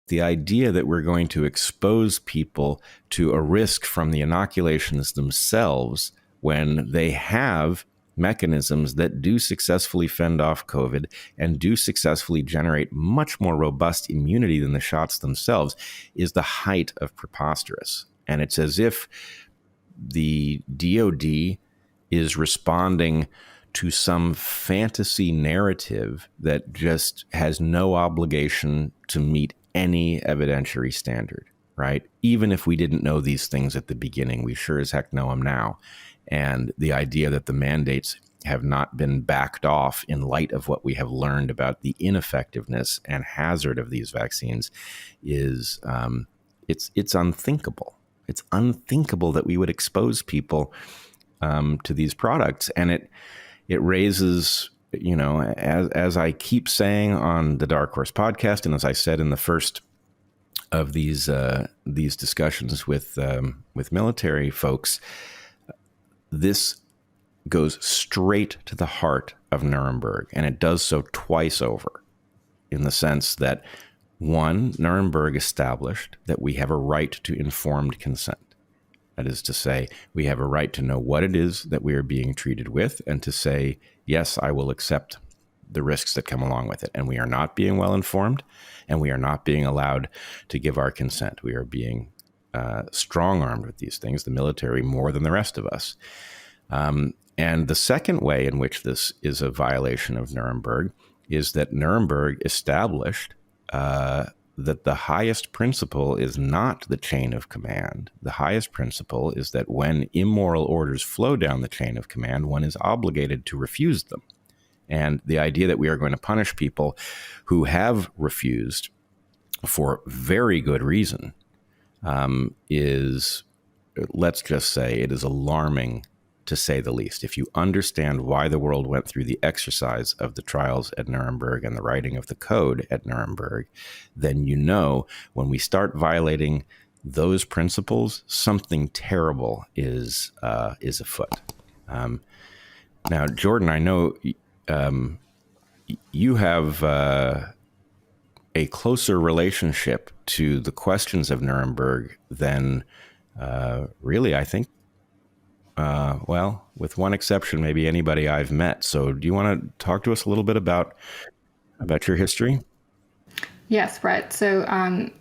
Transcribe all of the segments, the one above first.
the idea that we're going to expose people to a risk from the inoculations themselves when they have mechanisms that do successfully fend off COVID and do successfully generate much more robust immunity than the shots themselves is the height of preposterous. And it's as if the DOD is responding to some fantasy narrative that just has no obligation to meet any evidentiary standard, right? Even if we didn't know these things at the beginning, we sure as heck know them now. And the idea that the mandates have not been backed off in light of what we have learned about the ineffectiveness and hazard of these vaccines is it's unthinkable. It's unthinkable that we would expose people to these products, and it raises, as I keep saying on the DarkHorse podcast, and as I said in the first of these discussions with military folks, this goes straight to the heart of Nuremberg, and it does so twice over, in the sense that, one, Nuremberg established that we have a right to informed consent. That is to say, we have a right to know what it is that we are being treated with and to say, yes, I will accept the risks that come along with it. And we are not being well informed, and we are not being allowed to give our consent. We are being strong-armed with these things, the military more than the rest of us. And the second way in which this is a violation of Nuremberg is that Nuremberg established that the highest principle is not the chain of command. The highest principle is that when immoral orders flow down the chain of command, one is obligated to refuse them. And the idea that we are going to punish people who have refused for very good reason is, let's just say, it is alarming, to say the least. If you understand why the world went through the exercise of the trials at Nuremberg and the writing of the code at Nuremberg, then you know when we start violating those principles, something terrible is afoot. Now, Jordan, I know you have a closer relationship to the questions of Nuremberg than really, I think, well, with one exception, maybe anybody I've met. So do you want to talk to us a little bit about your history? Yes, Brett. So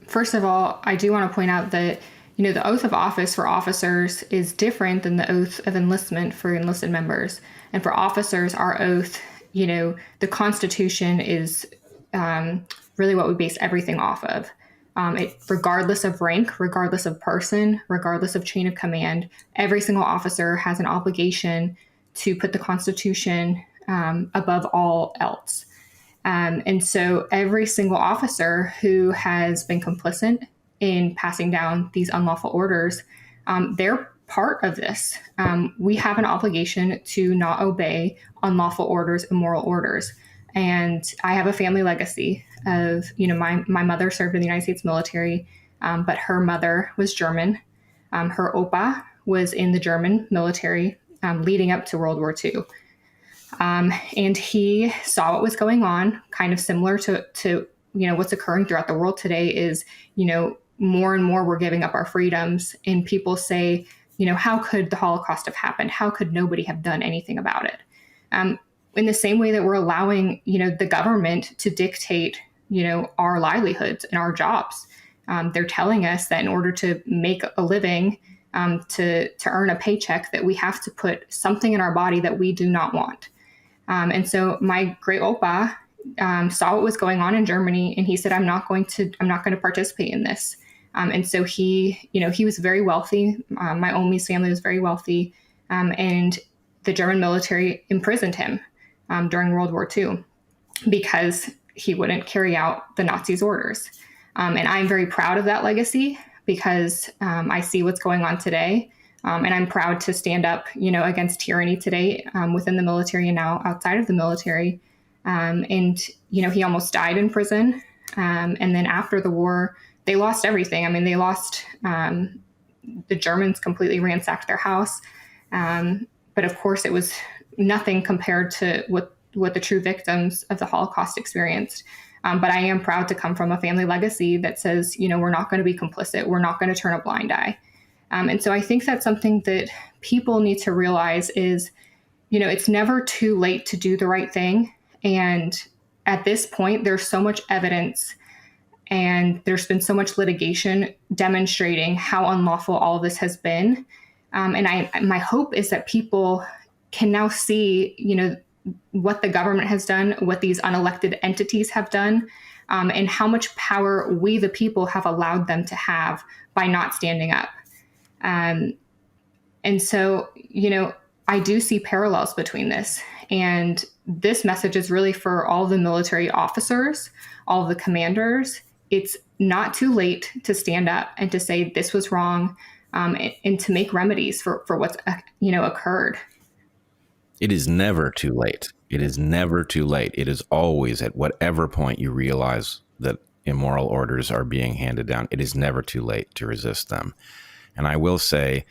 first of all, I do want to point out that, the oath of office for officers is different than the oath of enlistment for enlisted members. And for officers, our oath, the Constitution is really what we base everything off of. Regardless of rank, regardless of person, regardless of chain of command, every single officer has an obligation to put the Constitution above all else. And so every single officer who has been complicit in passing down these unlawful orders, they're part of this. We have an obligation to not obey unlawful orders, immoral orders. And I have a family legacy of, my mother served in the United States military, but her mother was German. Her Opa was in the German military leading up to World War II. And he saw what was going on, kind of similar to what's occurring throughout the world today is, more and more we're giving up our freedoms. And people say, how could the Holocaust have happened? How could nobody have done anything about it? In the same way that we're allowing, the government to dictate, our livelihoods and our jobs. They're telling us that in order to make a living, to earn a paycheck, that we have to put something in our body that we do not want. And so my great Opa saw what was going on in Germany, and he said, I'm not going to participate in this. And so he was very wealthy. My Omi's family was very wealthy. And the German military imprisoned him during World War II because he wouldn't carry out the Nazis' orders. And I'm very proud of that legacy because I see what's going on today. And I'm proud to stand up, against tyranny today within the military and now outside of the military. And he almost died in prison. And then after the war, they lost everything. I mean, they lost, the Germans completely ransacked their house. But of course, it was nothing compared to what the true victims of the Holocaust experienced. But I am proud to come from a family legacy that says, we're not going to be complicit. We're not going to turn a blind eye. And so I think that's something that people need to realize is, it's never too late to do the right thing. And at this point, there's so much evidence and there's been so much litigation demonstrating how unlawful all of this has been. And my hope is that people can now see, what the government has done, what these unelected entities have done, and how much power we, the people, have allowed them to have by not standing up. And so, I do see parallels between this. And this message is really for all the military officers, all the commanders. It's not too late to stand up and to say this was wrong, and to make remedies for what's occurred. It is never too late. It is never too late. It is always, at whatever point you realize that immoral orders are being handed down, it is never too late to resist them. And I will say,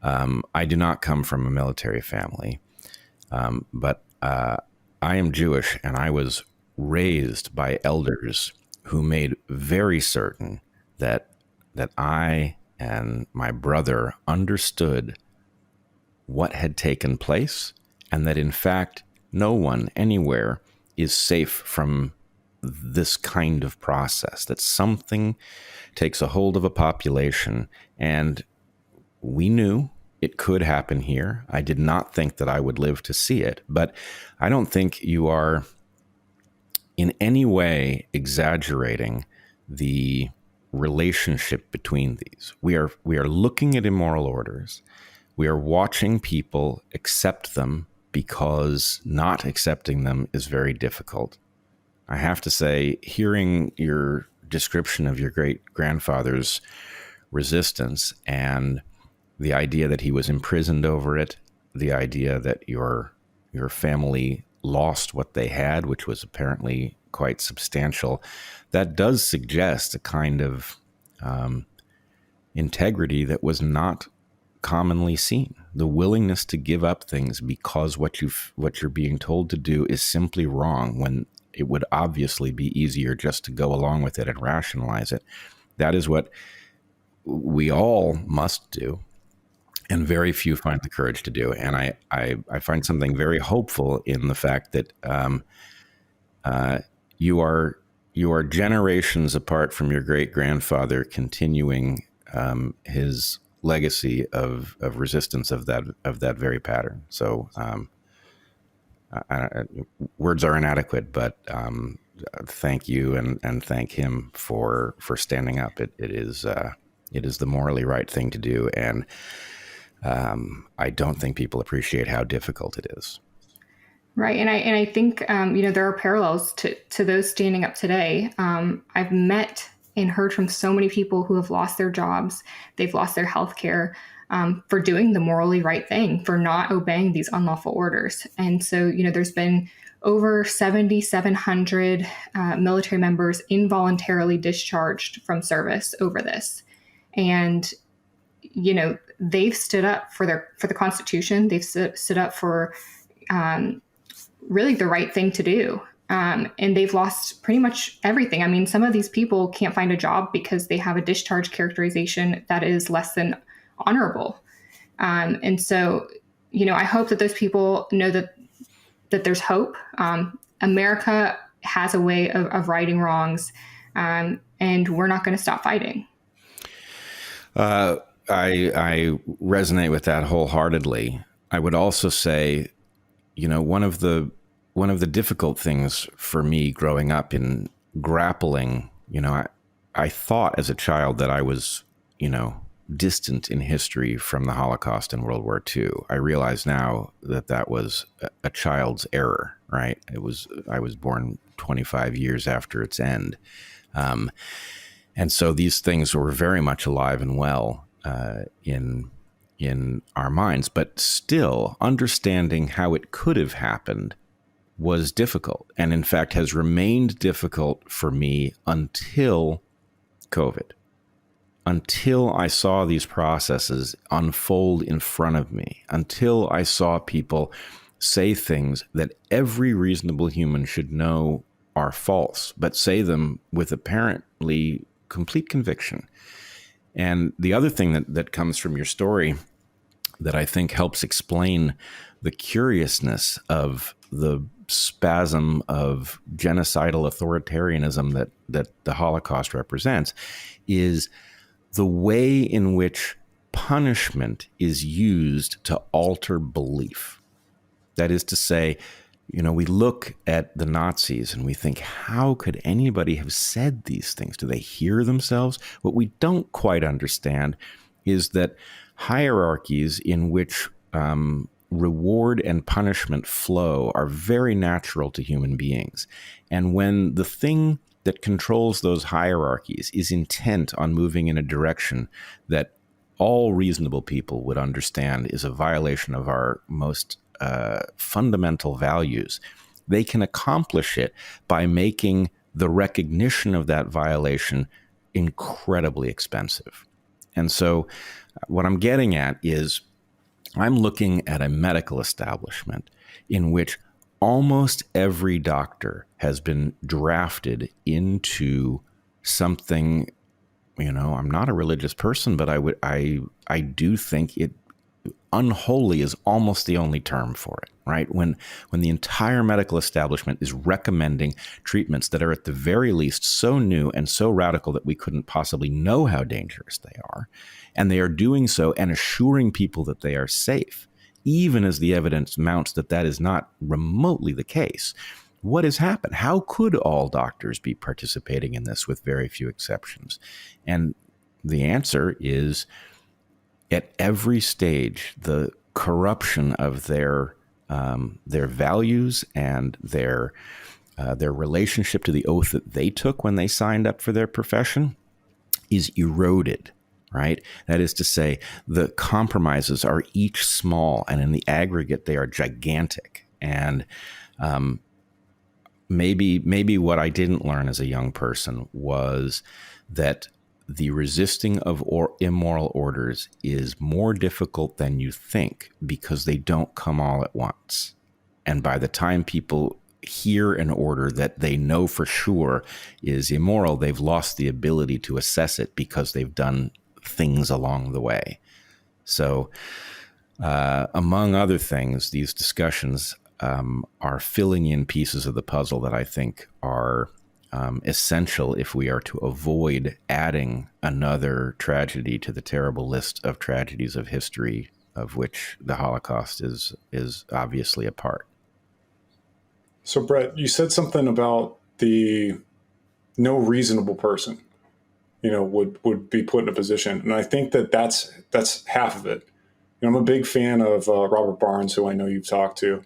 I do not come from a military family, but I am Jewish, and I was raised by elders who made very certain that I and my brother understood what had taken place, and that in fact no one anywhere is safe from this kind of process, that something takes a hold of a population. And we knew it could happen here. I did not think that I would live to see it, but I don't think you are in any way exaggerating the relationship between these. We are looking at immoral orders. We are watching people accept them because not accepting them is very difficult. I have to say, hearing your description of your great-grandfather's resistance and the idea that he was imprisoned over it, the idea that your family lost what they had, which was apparently quite substantial, that does suggest a kind of integrity that was not commonly seen. The willingness to give up things because what you're being told to do is simply wrong, when it would obviously be easier just to go along with it and rationalize it. That is what we all must do, and very few find the courage to do. And I find something very hopeful in the fact that you are generations apart from your great-grandfather, continuing his legacy of resistance of that very pattern. So words are inadequate, but thank you and thank him for standing up. It is the morally right thing to do, and I don't think people appreciate how difficult it is. Right, and I think there are parallels to those standing up today. I've met and heard from so many people who have lost their jobs, they've lost their health care, for doing the morally right thing, for not obeying these unlawful orders. And so, there's been over 7,700 military members involuntarily discharged from service over this. And, they've stood up for the Constitution. They've stood up for really the right thing to do. And they've lost pretty much everything. I mean, some of these people can't find a job because they have a discharge characterization that is less than honorable. And so, I hope that those people know that there's hope. America has a way of righting wrongs, and we're not going to stop fighting. I resonate with that wholeheartedly. I would also say, one of the difficult things for me growing up in grappling, I thought as a child that I was, distant in history from the Holocaust and World War II. I realize now that was a child's error, right? I was born 25 years after its end. And so these things were very much alive and well in our minds, but still understanding how it could have happened was difficult, and in fact has remained difficult for me until COVID, until I saw these processes unfold in front of me, until I saw people say things that every reasonable human should know are false, but say them with apparently complete conviction. And the other thing that comes from your story that I think helps explain the curiousness of the spasm of genocidal authoritarianism that the Holocaust represents is the way in which punishment is used to alter belief. That is to say, we look at the Nazis and we think, how could anybody have said these things? Do they hear themselves? What we don't quite understand is that hierarchies in which reward and punishment flow are very natural to human beings. And when the thing that controls those hierarchies is intent on moving in a direction that all reasonable people would understand is a violation of our most fundamental values, they can accomplish it by making the recognition of that violation incredibly expensive. And so what I'm getting at is I'm looking at a medical establishment in which almost every doctor has been drafted into something, I'm not a religious person, but I do think unholy is almost the only term for it, right? When the entire medical establishment is recommending treatments that are at the very least so new and so radical that we couldn't possibly know how dangerous they are, and they are doing so and assuring people that they are safe, even as the evidence mounts that that is not remotely the case. What has happened? How could all doctors be participating in this with very few exceptions? And the answer is, at every stage, the corruption of their values and their relationship to the oath that they took when they signed up for their profession is eroded, right? That is to say, the compromises are each small, and in the aggregate, they are gigantic. And maybe what I didn't learn as a young person was that the resisting of immoral orders is more difficult than you think because they don't come all at once. And by the time people hear an order that they know for sure is immoral, they've lost the ability to assess it because they've done things along the way. So, among other things, these discussions are filling in pieces of the puzzle that I think are essential if we are to avoid adding another tragedy to the terrible list of tragedies of history, of which the Holocaust is obviously a part. So, Bret, you said something about the no reasonable person, would be put in a position, and I think that's half of it. I'm a big fan of Robert Barnes, who I know you've talked to,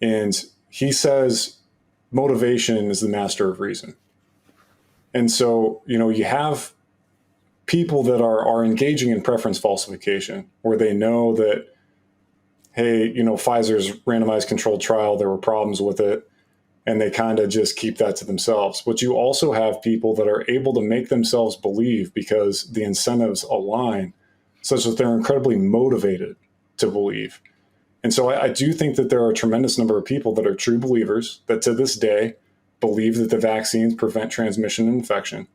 and he says motivation is the master of reason. And so, you have people that are engaging in preference falsification where they know that, hey, Pfizer's randomized controlled trial, there were problems with it, and they kind of just keep that to themselves. But you also have people that are able to make themselves believe because the incentives align such that they're incredibly motivated to believe. And so I do think that there are a tremendous number of people that are true believers that to this day believe that the vaccines prevent transmission and infection.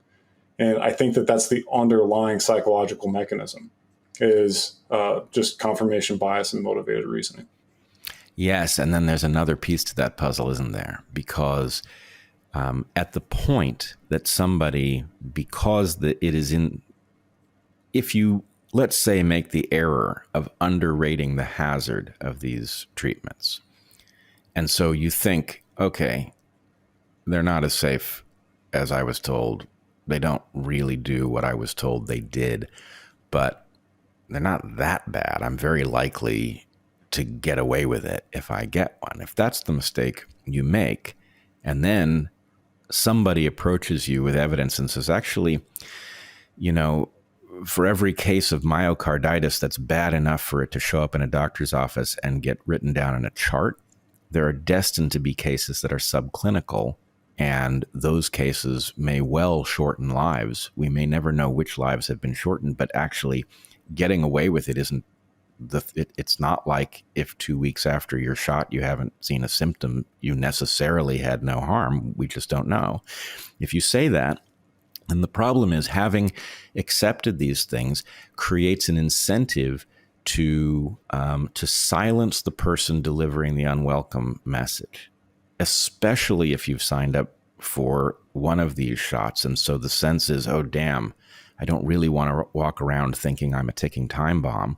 And I think that that's the underlying psychological mechanism is just confirmation bias and motivated reasoning. Yes, and then there's another piece to that puzzle, isn't there? Because at the point that somebody, because it is in, if you, let's say, make the error of underrating the hazard of these treatments. And so you think, okay, they're not as safe as I was told. They don't really do what I was told they did, but they're not that bad. I'm very likely to get away with it if I get one. If that's the mistake you make, and then somebody approaches you with evidence and says, actually, for every case of myocarditis that's bad enough for it to show up in a doctor's office and get written down in a chart, there are destined to be cases that are subclinical, and those cases may well shorten lives. We may never know which lives have been shortened, but actually getting away with it isn't it's not like if 2 weeks after your shot you haven't seen a symptom, you necessarily had no harm. We just don't know. If you say that, and the problem is having accepted these things creates an incentive to silence the person delivering the unwelcome message, especially if you've signed up for one of these shots. And so the sense is, oh, damn, I don't really want to walk around thinking I'm a ticking time bomb.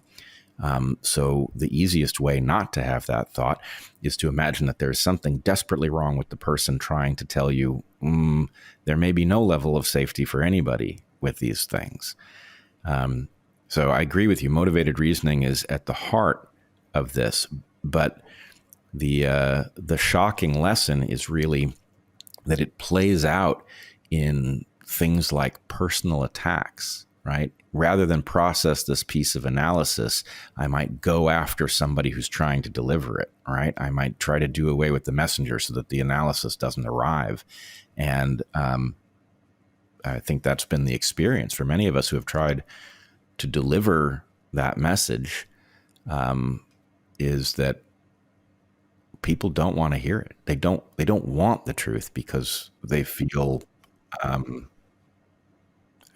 So the easiest way not to have that thought is to imagine that there's something desperately wrong with the person trying to tell you, there may be no level of safety for anybody with these things. So I agree with you. Motivated reasoning is at the heart of this, but the shocking lesson is really that it plays out in things like personal attacks, right? Rather than process this piece of analysis, I might go after somebody who's trying to deliver it, right? I might try to do away with the messenger so that the analysis doesn't arrive. And I think that's been the experience for many of us who have tried to deliver that message, is that people don't want to hear it. They don't want the truth because they feel, I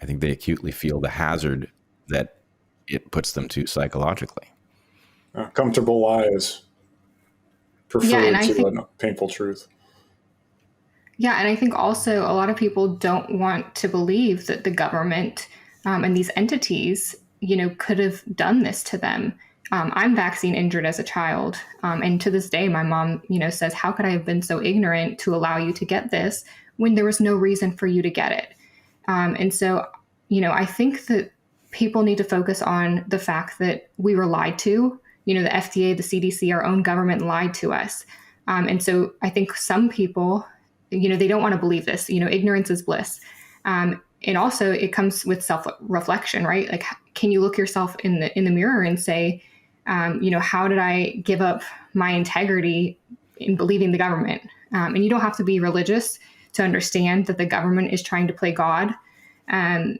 think they acutely feel the hazard that it puts them to psychologically. Comfortable lies preferred to a painful truth. Yeah, and I think also a lot of people don't want to believe that the government and these entities, could have done this to them. I'm vaccine injured as a child. And to this day, my mom, says, how could I have been so ignorant to allow you to get this when there was no reason for you to get it? And so, I think that people need to focus on the fact that we were lied to. The FDA, the CDC, our own government lied to us. And so I think some people, they don't want to believe this. Ignorance is bliss. And also it comes with self-reflection, right? Like, can you look yourself in the mirror and say, how did I give up my integrity in believing the government? And you don't have to be religious to understand that the government is trying to play God. And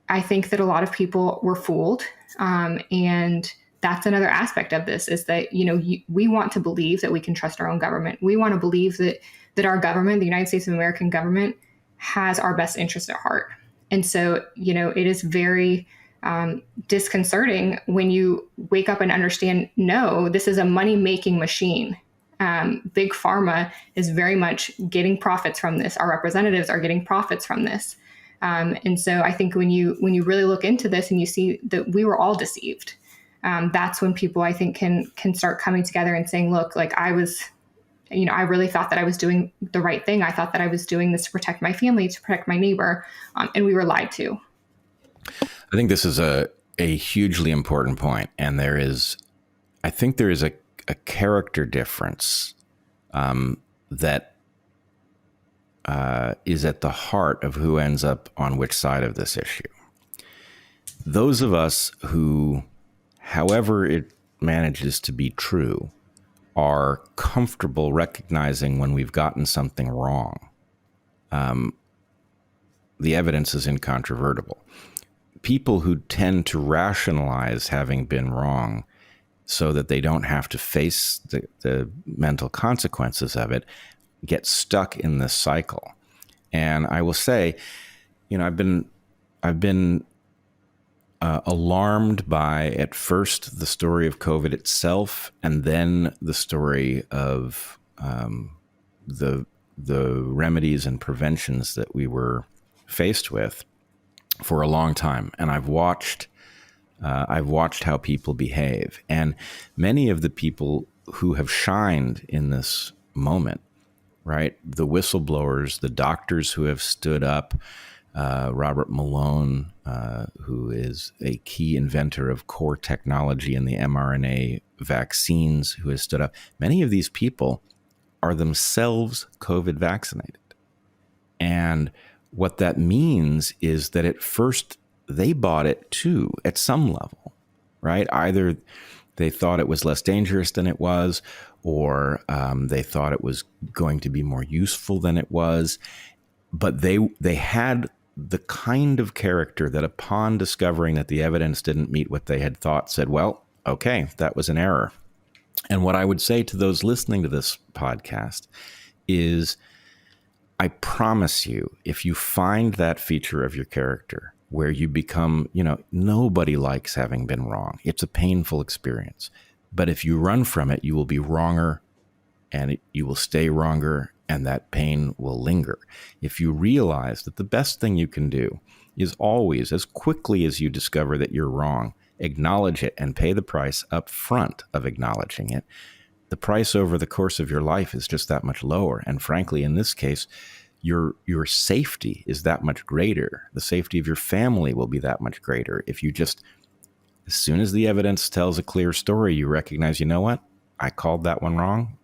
I think that a lot of people were fooled. And that's another aspect of this is that, we want to believe that we can trust our own government. We want to believe that our government, the United States of American government, has our best interest at heart. And so, it is very disconcerting when you wake up and understand, no, this is a money-making machine. Big pharma is very much getting profits from this. Our representatives are getting profits from this. And so I think when you really look into this and you see that we were all deceived, that's when people, I think, can start coming together and saying, look, like I really thought that I was doing the right thing. I thought that I was doing this to protect my family, to protect my neighbor, and we were lied to. I think this is a hugely important point, and I think there is a character difference that is at the heart of who ends up on which side of this issue. Those of us who, however it manages to be true, are comfortable recognizing when we've gotten something wrong. The evidence is incontrovertible. People who tend to rationalize having been wrong so that they don't have to face the mental consequences of it get stuck in this cycle. And I will say, I've been alarmed by, at first, the story of COVID itself, and then the story of the remedies and preventions that we were faced with for a long time. And I've watched how people behave, and many of the people who have shined in this moment, right? The whistleblowers, the doctors who have stood up. Robert Malone, who is a key inventor of core technology in the mRNA vaccines, who has stood up. Many of these people are themselves COVID vaccinated. And what that means is that at first they bought it too, at some level, right? Either they thought it was less dangerous than it was, or they thought it was going to be more useful than it was. But they had the kind of character that upon discovering that the evidence didn't meet what they had thought said, well, okay, that was an error. And what I would say to those listening to this podcast is, I promise you, if you find that feature of your character where you become, nobody likes having been wrong. It's a painful experience. But if you run from it, you will be wronger, and you will stay wronger, and that pain will linger. If you realize that the best thing you can do is always, as quickly as you discover that you're wrong, acknowledge it and pay the price up front of acknowledging it, the price over the course of your life is just that much lower. And frankly, in this case, your safety is that much greater. The safety of your family will be that much greater if you just, as soon as the evidence tells a clear story, you recognize, you know what? I called that one wrong.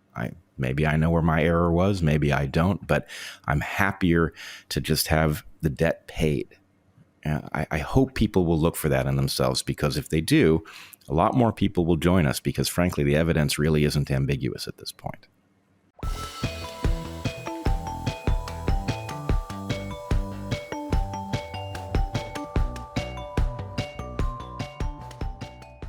Maybe I know where my error was. Maybe I don't, but I'm happier to just have the debt paid. I hope people will look for that in themselves, because if they do, a lot more people will join us, because frankly, the evidence really isn't ambiguous at this point.